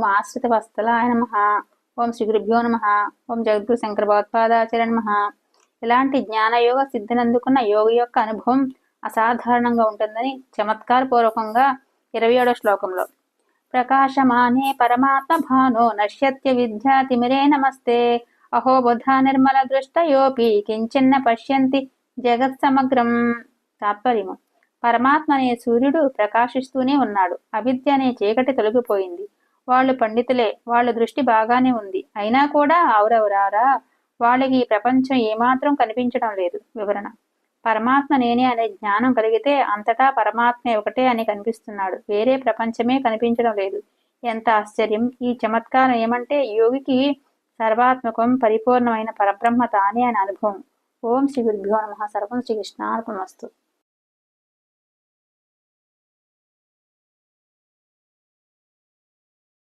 ఓం ఆశ్రిత వత్సలాయ నమః. ఓం శ్రీ గురుభ్యో నమః. ఓం జగద్గురు శంకర భగవత్పాదాచార్య నమః. ఇలాంటి జ్ఞానయోగ సిద్ధినందుకున్న యోగి యొక్క అనుభవం అసాధారణంగా ఉంటుందని చమత్కారపూర్వకంగా 27వ శ్లోకంలో ప్రకాశమానే పరమాత్మ భానో నశ్యత్య విద్యాతిమిరే నమస్తే అహో బుధ నిర్మల దృష్టయోపి కించిన్న పశ్యంతి జగత్ సమగ్రం. తాత్పర్యము: పరమాత్మ అనే సూర్యుడు ప్రకాశిస్తూనే ఉన్నాడు. అవిద్య అనే చీకటి తొలగిపోయింది. వాళ్ళు పండితులే, వాళ్ళ దృష్టి బాగానే ఉంది. అయినా కూడా ఆవురవరారా, వాళ్ళకి ఈ ప్రపంచం ఏమాత్రం కనిపించడం లేదు. వివరణ: పరమాత్మ నేనే అనే జ్ఞానం కలిగితే అంతటా పరమాత్మే ఒకటే అని కనిపిస్తున్నాడు. వేరే ప్రపంచమే కనిపించడం లేదు. ఎంత ఆశ్చర్యం! ఈ చమత్కారం ఏమంటే యోగికి సర్వాత్మకం పరిపూర్ణమైన పరబ్రహ్మ తానే అని అనుభవం. ఓం శ్రీ గురుభ్యో నమః. సర్వం శ్రీకృష్ణార్పణమస్తు.